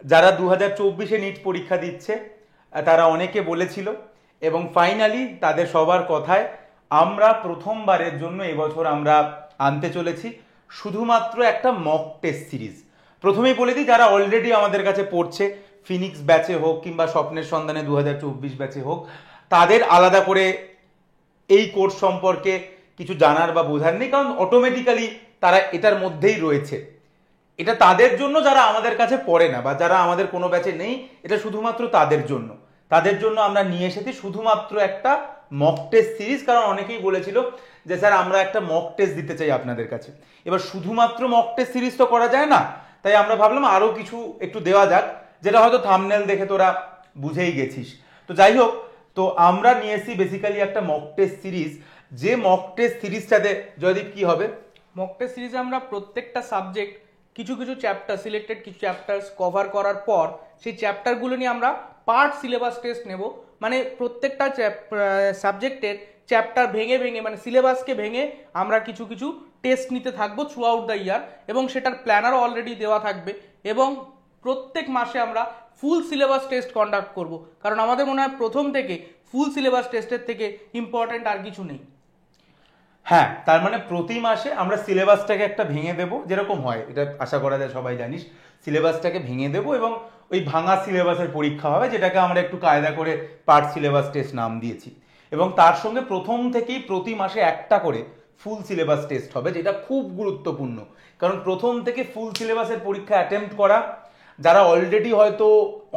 যারা 2024-এ নিট পরীক্ষা দিচ্ছে তারা অনেকে বলেছিল, এবং ফাইনালি তাদের সবার কথায় আমরা প্রথমবারের জন্য এবছর আমরা আনতে চলেছি শুধুমাত্র একটা মক টেস্ট সিরিজ। প্রথমেই বলে দিই, যারা অলরেডি আমাদের কাছে পড়ছে, ফিনিক্স ব্যাচে হোক কিংবা স্বপ্নের সন্ধানে 2024 ব্যাচে হোক, তাদের আলাদা করে এই কোর্স সম্পর্কে কিছু জানার বা বোঝার নেই, কারণ অটোমেটিক্যালি তারা এটার মধ্যেই রয়েছে। এটা তাদের জন্য যারা আমাদের কাছে পড়ে না বা যারা আমাদের কোনো ব্যাচে নেই, এটা শুধুমাত্র তাদের জন্য। তাদের জন্য আমরা নিয়ে এসেছি শুধুমাত্র একটা মক টেস্ট সিরিজ, কারণ অনেকেই বলেছিল যে স্যার আমরা একটা মক টেস্ট দিতে চাই আপনাদের কাছে। এবার শুধুমাত্র মক টেস্ট সিরিজ তো করা যায় না, তাই আমরা ভাবলাম আরও কিছু একটু দেওয়া যাক, যেটা হয়তো থাম্বনেল দেখে তোরা বুঝেই গেছিস। তো যাই হোক, তো আমরা নিয়ে এসেছি বেসিক্যালি একটা মক টেস্ট সিরিজ। যে মক টেস্ট সিরিজটাতে জয়দীপ কি হবে, মক টেস্ট সিরিজে আমরা প্রত্যেকটা সাবজেক্ট কিছু কিছু চ্যাপ্টার, সিলেক্টেড কিছু চ্যাপ্টার্স কভার করার পর সেই চ্যাপ্টারগুলো নিয়ে আমরা পার্ট সিলেবাস টেস্ট নেব। মানে প্রত্যেকটা সাবজেক্টের চ্যাপ্টার ভেঙে ভেঙে, মানে সিলেবাসকে ভেঙে আমরা কিছু কিছু টেস্ট নিতে থাকবো থ্রু আউট দ্য ইয়ার, এবং সেটার প্ল্যানারও অলরেডি দেওয়া থাকবে। এবং প্রত্যেক মাসে আমরা ফুল সিলেবাস টেস্ট কন্ডাক্ট করব, কারণ আমাদের মনে হয় প্রথম থেকে ফুল সিলেবাস টেস্টের থেকে ইম্পর্টেন্ট আর কিছু নেই। হ্যাঁ, তার মানে প্রতি মাসে আমরা সিলেবাসটাকে একটা ভেঙে দেবো, যেরকম হয় এটা আশা করা যায় সবাই জানিস, সিলেবাসটাকে ভেঙে দেবো এবং ওই ভাঙা সিলেবাসের পরীক্ষা হবে, যেটাকে আমরা একটু কায়দা করে পার্ট সিলেবাস টেস্ট নাম দিয়েছি। এবং তার সঙ্গে প্রথম থেকেই প্রতি মাসে একটা করে ফুল সিলেবাস টেস্ট হবে, যেটা খুব গুরুত্বপূর্ণ। কারণ প্রথম থেকে ফুল সিলেবাসের পরীক্ষা অ্যাটেম্প্ট করা, যারা অলরেডি হয়তো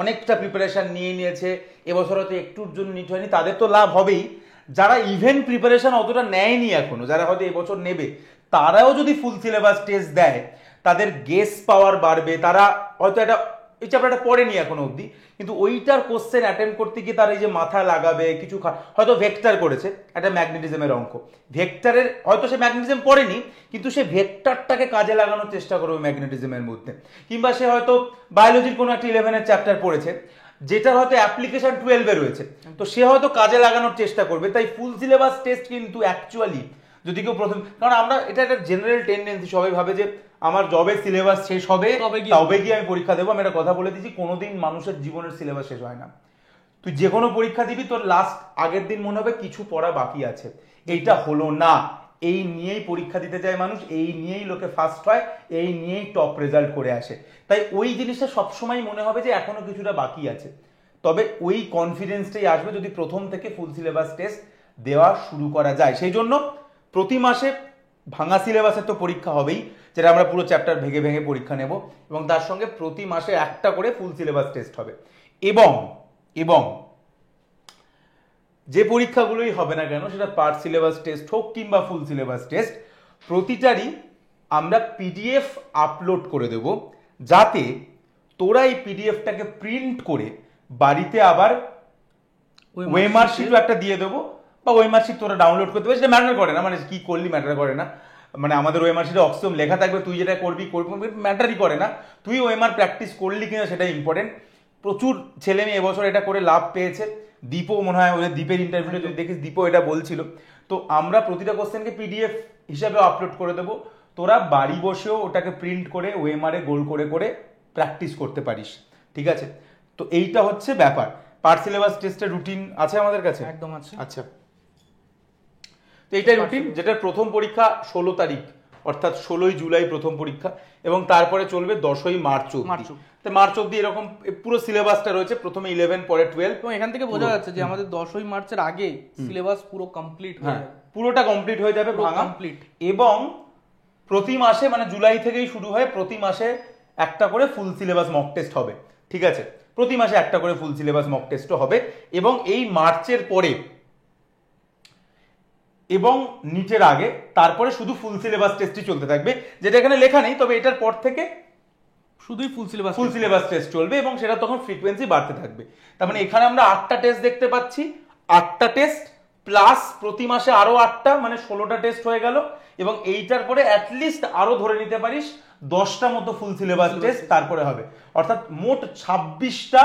অনেকটা প্রিপারেশন নিয়ে নিয়েছে, এবছর হয়তো একটুর জন্য নিট হয়নি, তাদের তো লাভ হবেই। যারা ইভেন্ট প্রিপারেশন অতটা নেয়নি এখনো, যারা হয়তো এবছর নেবে, তারাও যদি ফুল সিলেবাস টেস্ট দেয়, তাদের গেস পাওয়ার বাড়বে। তারা হয়তো এটা এই চ্যাপ্টারটা পড়েনি এখনো অবধি, কিন্তু ওইটার কোশ্চেন অ্যাটেম্প করতে গিয়ে তার এই যে মাথা লাগাবে, কিছু হয়তো ভেক্টর করেছে, একটা ম্যাগনেটিজমের অঙ্ক, ভেক্টরের হয়তো সে ম্যাগনেটিজম পড়েনি, কিন্তু সে ভেক্টরটাকে কাজে লাগানোর চেষ্টা করবে ম্যাগনেটিজমের মধ্যে। কিংবা সে হয়তো বায়োলজির কোনো একটা 11-এর চ্যাপ্টার পড়েছে, যেটা হয়তো অ্যাপ্লিকেশন 12-এ রয়েছে, তো সে হয়তো কাজে লাগানোর চেষ্টা করবে। তাই ফুল সিলেবাস টেস্ট কিন্তু অ্যাকচুয়ালি যদি কেউ প্রথম, কারণ আমরা এটা একটা জেনারেল টেন্ডেন্সি, সবাই ভাবে যে আমার জবে সিলেবাস শেষ হবে তবে গিয়ে আমি পরীক্ষা দেবো। আমি একটা কথা বলে দিচ্ছি, কোনোদিন মানুষের জীবনের সিলেবাস শেষ হয় না। তুই যে কোনো পরীক্ষা দিবি, তোর লাস্ট আগের দিন মনে হবে কিছু পড়া বাকি আছে, এইটা হলো না। এই নিয়েই পরীক্ষা দিতে যায় মানুষ, এই নিয়েই লোকে ফার্স্ট হয়, এই নিয়েই টপ রেজাল্ট করে আসে। তাই ওই জিনিসটা সবসময় মনে হবে যে এখনো কিছুটা বাকি আছে। তবে ওই কনফিডেন্সটাই আসবে যদি প্রথম থেকে ফুল সিলেবাস টেস্ট দেওয়া শুরু করা যায়। সেই জন্য প্রতি মাসে ভাঙা সিলেবাসের তো পরীক্ষা হবেই, যেটা আমরা পুরো চ্যাপ্টার ভেঙে ভেঙে পরীক্ষা নেব, এবং তার সঙ্গে প্রতি মাসে একটা করে ফুল সিলেবাস টেস্ট হবে। এবং এবং যে পরীক্ষাগুলোই হবে না কেন, সেটা পার্ট সিলেবাস টেস্ট হোক কিংবা ফুল সিলেবাস টেস্ট, প্রতিটারই আমরা পিডিএফ আপলোড করে দেব, যাতে তোরা এই পিডিএফটাকে প্রিন্ট করে বাড়িতে আবার ওএমআর শিটও একটা দিয়ে দেবো, বা ওএমআর শিট তোরা ডাউনলোড করতে পারিস। সেটা ম্যাটার করে না, মানে কি করলি ম্যাটার করে না। মানে আমাদের ওএমআর শিটে অক্সিজম লেখা থাকবে, তুই যেটা করবি ম্যাটারই করে না। তুই ওএমআর প্র্যাকটিস করলি কিনা সেটা ইম্পর্টেন্ট। প্রচুর ছেলে মেয়ে এবছর এটা করে লাভ পেয়েছে। দীপও মনে হয়, ওদের দীপের ইন্টারভিউতে যদি দেখিস, দীপও এটা বলছিল। তো আমরা প্রতিটা কোশ্চেনকে পিডিএফ হিসাবে আপলোড করে দেবো, তোরা বাড়ি বসেও ওটাকে প্রিন্ট করে ওএমআরে গোল করে করে প্র্যাকটিস করতে পারিস। ঠিক আছে, তো এইটা হচ্ছে ব্যাপার। পার্ট সিলেবাস টেস্টের রুটিন আছে আমাদের কাছে, একদম আছে। আচ্ছা, তো এইটাই রুটিন, যেটার প্রথম পরীক্ষা 16 তারিখ, অর্থাৎ 16ই জুলাই প্রথম পরীক্ষা, এবং তারপরে চলবে 10ই মার্চ অবধি। তো মার্চ অবধি এরকম পুরো সিলেবাসটা রয়েছে, প্রথমে 11 পরে 12। এবং এখান থেকে বোঝা যাচ্ছে যে আমাদের 10ই মার্চের আগে সিলেবাস পুরো কমপ্লিট হয়ে যাবে, পুরোটা কমপ্লিট হয়ে যাবে, ভাঙা কমপ্লিট। এবং প্রতি মাসে, মানে জুলাই থেকেই শুরু হয়, প্রতি মাসে একটা করে ফুল সিলেবাস মক টেস্ট হবে। ঠিক আছে, প্রতি মাসে একটা করে ফুল সিলেবাস মক টেস্টও হবে। এবং এই মার্চের পরে এবং নিচের আগে তারপরে শুধু ফুল সিলেবাস টেস্টই চলতে থাকবে, যেটা এখানে লেখা নেই, তবে এটার পর থেকে শুধুই ফুল সিলেবাস টেস্ট চলবে, এবং সেটা তখন ফ্রিকোয়েন্সি বাড়তে থাকবে। তার মানে এখানে আমরা 8টা টেস্ট দেখতে পাচ্ছি, 8টা টেস্ট প্লাস প্রতি মাসে আরো 8টা, মানে 16টা টেস্ট হয়ে গেল। এবং এইটার পরে অ্যাটলিস্ট আরো ধরে নিতে পারিস 10টা মতো ফুল সিলেবাস টেস্ট তারপরে হবে, অর্থাৎ মোট 26টা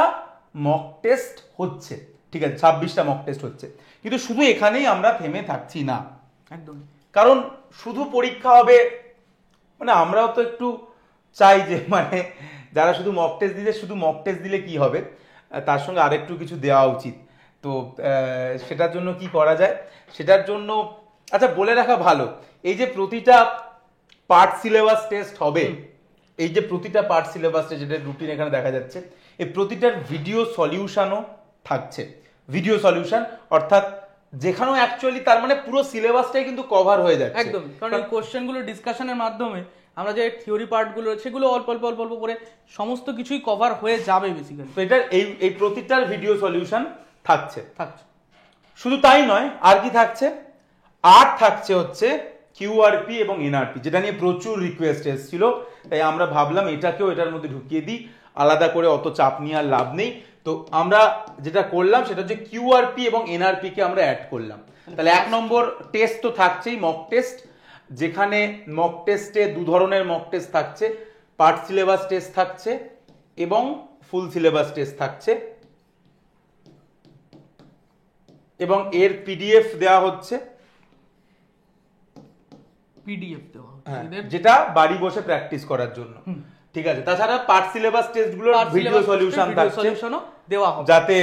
মক টেস্ট হচ্ছে। ঠিক আছে, 26টা মক টেস্ট হচ্ছে। কিন্তু শুধু এখানেই আমরা থেমে থাকছি না, একদম। কারণ শুধু পরীক্ষা হবে মানে আমরাও তো একটু চাই যে মানে যারা শুধু মক টেস্ট দিলে শুধু মক টেস্ট দিলে কি হবে, তার সঙ্গে আরেকটু কিছু দেওয়া উচিত। তো সেটার জন্য কি করা যায়, সেটার জন্য আচ্ছা বলে রাখা ভালো, এই যে প্রতিটা পার্ট সিলেবাস টেস্ট হবে, এই যে প্রতিটা পার্ট সিলেবাস যেটা রুটিন এখানে দেখা যাচ্ছে, এই প্রতিটার ভিডিও সলিউশনও থাকছে। ভিডিও সলিউশন অর্থাৎ যেখানেও অ্যাকচুয়ালি তার মানে পুরো সিলেবাসটাই কিন্তু কভার হয়ে যাচ্ছে একদম, কারণ এই কোশ্চেনগুলো ডিসকাশনের মাধ্যমে আমরা যে থিওরি পার্টগুলো সেগুলো অল্প অল্প অল্প অল্প করে সমস্ত কিছুই কভার হয়ে যাবে বেসিক্যালি। তো এটার এই প্রতিটার ভিডিও সলিউশন থাকছে। শুধু তাই নয়, আর কি থাকছে, আর থাকছে হচ্ছে কিউআরপি এবং এনআরপি, যেটা নিয়ে প্রচুর রিকোয়েস্ট এসেছিল, তাই আমরা ভাবলাম এটাকেও এটার মধ্যে ঢুকিয়ে দিই, আলাদা করে অত চাপ নিয়ে আর লাভ নেই। তো আমরা যেটা করলাম সেটা হচ্ছে কিউআরপি এবং এনআরপি কে আমরা অ্যাড করলাম। তাহলে 1 নম্বর টেস্ট তো থাকছেই, মক টেস্ট, যেখানে মক টেস্টে 2 ধরনের মক টেস্ট থাকছে, পার্ট সিলেবাস টেস্ট থাকছে এবং ফুল সিলেবাস টেস্ট থাকছে, এবং এর পিডিএফ দেওয়া হচ্ছে, পিডিএফ দেওয়া হচ্ছে যেটা বাড়ি বসে প্র্যাকটিস করার জন্য। ঠিক আছে, তাছাড়া পার্ট সিলেবাস টেস্টগুলোর ভিডিও সলিউশন থাকছে দেওয়া হবে, যাতে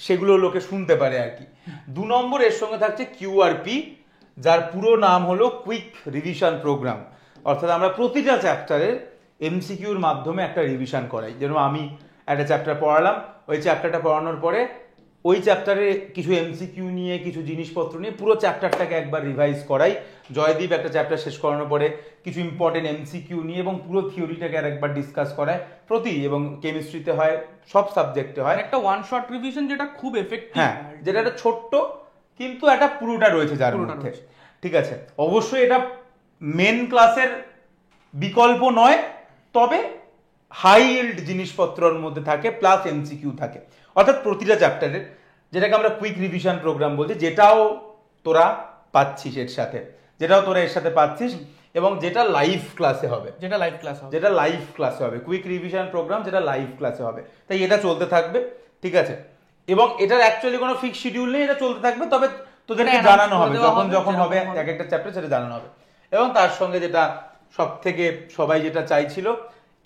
সেগুলো লোকে শুনতে পারে আর কি। 2 নম্বর এর সঙ্গে থাকছে কিউআরপি, যার পুরো নাম হলো কুইক রিভিশন প্রোগ্রাম, অর্থাৎ আমরা প্রতিটা চ্যাপ্টারের এমসিকিউর মাধ্যমে একটা রিভিশন করাই। যেরকম আমি একটা চ্যাপ্টার পড়ালাম, ওই চ্যাপ্টারটা পড়ানোর পরে ওই চ্যাপ্টারে কিছু এমসিকিউ নিয়ে কিছু জিনিসপত্র নিয়ে পুরো চ্যাপ্টারটাকে একবার রিভাইজ করাই। জয়দীপ একটা চ্যাপ্টার শেষ করানোর পরে কিছু ইম্পর্টেন্ট এমসিকিউ নিয়ে এবং পুরো থিওরিটাকে আরেকবার ডিসকাস করায় প্রতি, এবং কেমিস্ট্রিতে হয়, সব সাবজেক্টে হয় একটা ওয়ান শট রিভিশন, যেটা খুব এফেক্টিভ। হ্যাঁ, যেটা একটা ছোট্ট কিন্তু একটা পুরোটা রয়েছে যার মধ্যে। ঠিক আছে, অবশ্যই এটা মেন ক্লাসের বিকল্প নয়, তবে হাই ইল্ড জিনিসপত্রের মধ্যে থাকে, প্লাস এমসিকিউ থাকে, অর্থাৎ প্রতিটা চ্যাপ্টারের, যেটাকে আমরা কুইক রিভিশন প্রোগ্রাম বলছি, যেটাও তোরা পাচ্ছিস এর সাথে, এবং যেটা লাইভ ক্লাসে হবে, কুইক রিভিশন প্রোগ্রাম যেটা লাইভ ক্লাসে হবে, তাই এটা চলতে থাকবে। ঠিক আছে, এবং এটার অ্যাকচুয়ালি কোনো ফিক্স শিডিউল নেই, এটা চলতে থাকবে, তবে তোদেরকে জানানো হবে যখন যখন হবে এক একটা চ্যাপ্টার, সেটা জানানো হবে। এবং তার সঙ্গে যেটা সব থেকে সবাই যেটা চাইছিল,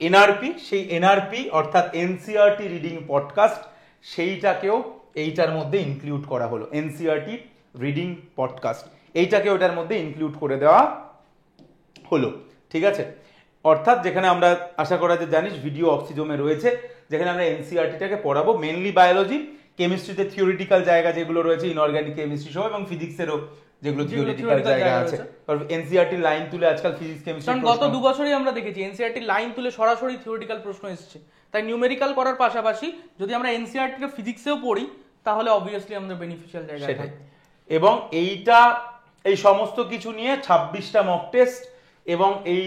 এনআরপি, সেই এনআরপি অর্থাৎ এনসিইআরটি রিডিং পডকাস্ট, সেইটাকেও এইটার মধ্যে ইনক্লুড করা হলো। এনসিইআরটি রিডিং পডকাস্ট এইটাকেও এটার মধ্যে ইনক্লুড করে দেওয়া হলো। ঠিক আছে, অর্থাৎ যেখানে আমরা আশা করা যে জানিস ভিডিও অক্সিজমে রয়েছে, যেখানে আমরা এনসিইআরটিটাকে পড়াবো, মেনলি বায়োলজি, কেমিস্ট্রিতে থিওরিটিক্যাল জায়গা যেগুলো রয়েছে ইনঅর্গানিক কেমিস্ট্রি সহ, এবং ফিজিক্সেরও যেগুলো থিওরিটিক্যাল জায়গা আছে, কারণ এনসিইআরটি লাইন তুলে আজকাল ফিজিক্স কেমিস্ট্রি, কারণ গত 2 বছরই আমরা দেখেছি এনসিইআরটি লাইন তুলে সরাসরি থিওরিটিক্যাল প্রশ্ন এসেছে, তাই নিউমেরিক্যাল করার পাশাপাশি যদি আমরা এনসিইআরটিকে ফিজিক্সেও পড়ি তাহলে অবভিয়াসলি আমাদের বেনিফিশিয়াল জায়গা সেটাই। এবং এই সমস্ত কিছু নিয়ে 26টা মক টেস্ট এবং এই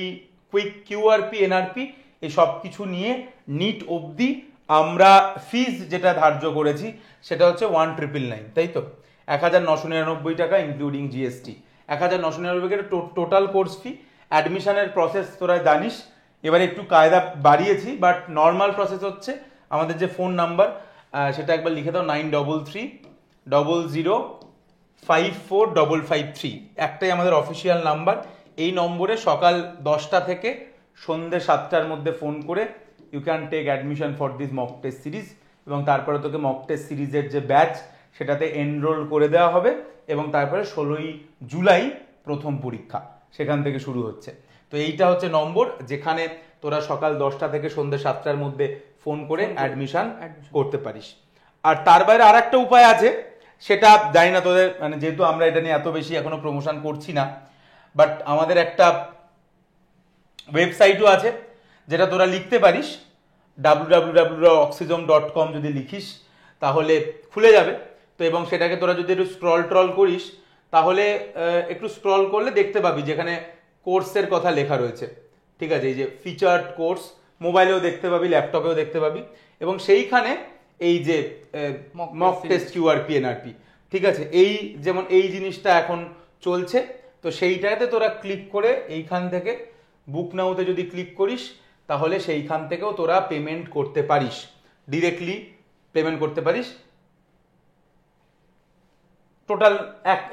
কুইক কিউআরপি এনআরপি এই সব কিছু নিয়ে নিট অবধি আমরা ফিজ যেটা ধার্য করেছি সেটা হচ্ছে 1999, তাই তো 1999 টাকা including GST, 1999 total course fee. অ্যাডমিশনের প্রসেস তোরা জানিস, এবারে একটু কায়দা বাড়িয়েছি, বাট নর্মাল প্রসেস হচ্ছে আমাদের যে ফোন নাম্বার সেটা একবার লিখে দাও, 930000545553, একটাই আমাদের অফিসিয়াল নাম্বার। এই নম্বরে সকাল 10টা থেকে সন্ধ্যে 7টার মধ্যে ফোন করে you can take admission for this mock test series, এবং তারপরে তোকে মক টেস্ট সিরিজের যে ব্যাচ সেটাতে এনরোল করে দেওয়া হবে, এবং তারপরে 16ই জুলাই প্রথম পরীক্ষা সেখান থেকে শুরু হচ্ছে। তো এইটা হচ্ছে নম্বর যেখানে তোরা সকাল 10টা থেকে সন্ধ্যে 7টার মধ্যে ফোন করে অ্যাডমিশন করতে পারিস। আর তার বাইরে আর একটা উপায় আছে, সেটা জানি না তোদের, মানে যেহেতু আমরা এটা নিয়ে এত বেশি এখনো প্রমোশন করছি না, বাট আমাদের একটা ওয়েবসাইটও আছে যেটা তোরা লিখতে পারিস, www.oxygen.com যদি লিখিস তাহলে খুলে যাবে। তো এবং সেটাকে তোরা যদি একটু স্ক্রল করিস তাহলে একটু স্ক্রল করলে দেখতে পাবি যেখানে কোর্সের কথা লেখা রয়েছে। ঠিক আছে, এই যে ফিচার্ড কোর্স, মোবাইলেও দেখতে পাবি, ল্যাপটপেও দেখতে পাবি, এবং সেইখানে এই যে মক টেস্ট কিউআরপি এনআরপি, ঠিক আছে, এই যেমন এই জিনিসটা এখন চলছে, তো সেইটাতে তোরা ক্লিক করে এইখান থেকে বুক নাওতে যদি ক্লিক করিস তাহলে সেইখান থেকেও তোরা পেমেন্ট করতে পারিস, ডিরেক্টলি পেমেন্ট করতে পারিস। টোটাল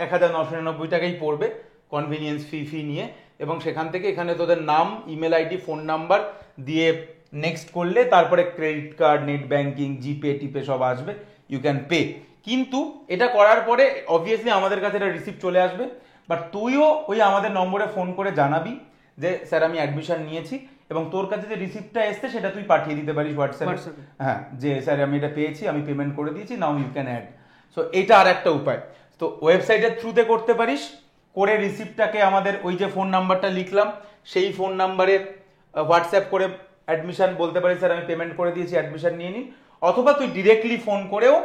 1999 টাকাই পড়বে কনভিনিয়েন্স ফি নিয়ে, এবং সেখান থেকে এখানে তোদের নাম, ইমেল আইডি, ফোন নাম্বার দিয়ে নেক্সট করলে তারপরে ক্রেডিট কার্ড, নেট ব্যাংকিং, জিপে টিপে সব আসবে, ইউ ক্যান পে। কিন্তু এটা করার পরে অবভিয়াসলি আমাদের কাছে এটা রিসিপ্ট চলে আসবে, বাট তুইও ওই আমাদের নম্বরে ফোন করে জানাবি যে স্যার আমি অ্যাডমিশন নিয়েছি, এবং তোর কাছে যে রিসিপ্টটা এসছে সেটা তুই পাঠিয়ে দিতে পারিস হোয়াটসঅ্যাপে। হোয়াটসঅ্যাপে। হ্যাঁ, যে স্যার আমি এটা পেয়েছি, আমি পেমেন্ট করে দিয়েছি, now you can add. So এটা আর একটা উপায়। তো ওয়েবসাইটের থ্রুতে করতে পারিস, করে রিসিপ্টটাকে আমাদের ওই যে ফোন নাম্বারটা লিখলাম সেই ফোন নাম্বারে হোয়াটসঅ্যাপ করে অ্যাডমিশন বলতে পারিস স্যার আমি পেমেন্ট করে দিয়েছি, অ্যাডমিশন নিয়ে নিন। অথবা তুই ডিরেক্টলি ফোন করেও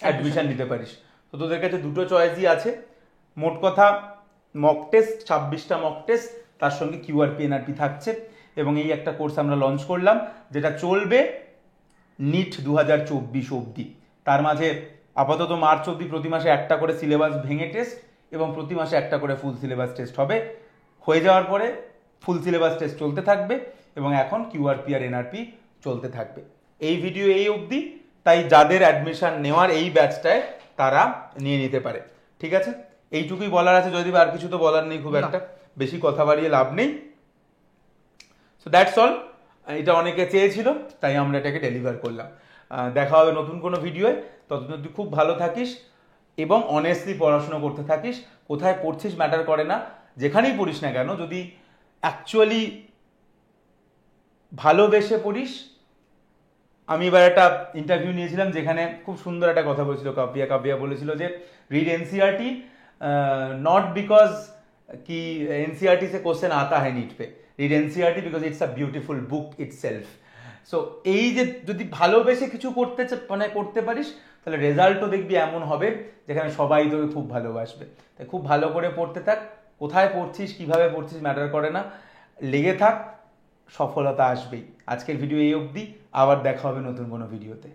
অ্যাডমিশন নিতে পারিস। তো তোদের কাছে দুটো চয়েসই আছে। মোট কথা মক টেস্ট 26টা মক টেস্ট, তার সঙ্গে কিউআরপি এনআরপি থাকছে, এবং এই একটা কোর্স আমরা লঞ্চ করলাম যেটা চলবে নিট 2024 অবধি। তার মাঝে আপাতত মার্চ অবধি প্রতি মাসে একটা করে সিলেবাস ভেঙে টেস্ট, এবং প্রতি মাসে একটা করে ফুল সিলেবাস টেস্ট হবে। হয়ে যাওয়ার পরে ফুল সিলেবাস টেস্ট চলতে থাকবে, এবং এখন কিউআরপি আর এনআরপি চলতে থাকবে। এই ভিডিও এই অবধি, তাই যাদের অ্যাডমিশন নেওয়ার এই ব্যাচটায় তারা নিয়ে নিতে পারে। ঠিক আছে, এইটুকুই বলার আছে জয়দীপ, আর কিছু তো বলার নেই খুব একটা, বেশি কথা বাড়িয়ে লাভ নেই। So that's all. এটা অনেকে চেয়েছিল, তাই আমরা এটাকে ডেলিভার করলাম। দেখা হবে নতুন কোনো ভিডিওয়ে। ততদিন তুই খুব ভালো থাকিস এবং অনেস্টলি পড়াশোনা করতে থাকিস। কোথায় পড়ছিস ম্যাটার করে না, যেখানেই পড়িস না কেন, যদি অ্যাকচুয়ালি ভালোবেসে পড়িস। আমি এবার একটা ইন্টারভিউ নিয়েছিলাম যেখানে খুব সুন্দর একটা কথা বলেছিল কাব্যা বলেছিল যে রিড एनसीईआरटी नॉट बिकॉज कि एनसीईआरटी से क्वेश्चन आता है नीट पे, read NCERT because it's a beautiful book itself. So এই যে যদি ভালোবেসে কিছু করতে পারিস, তাহলে রেজাল্টও দেখবি এমন হবে যেখানে সবাই তোকে খুব ভালোবাসবে। তাই খুব ভালো করে পড়তে থাক, কোথায় পড়ছিস কিভাবে পড়ছিস ম্যাটার করে না, লেগে থাক, সফলতা আসবেই। আজকের ভিডিও এই অবধি, আবার দেখা হবে নতুন কোনো ভিডিওতে।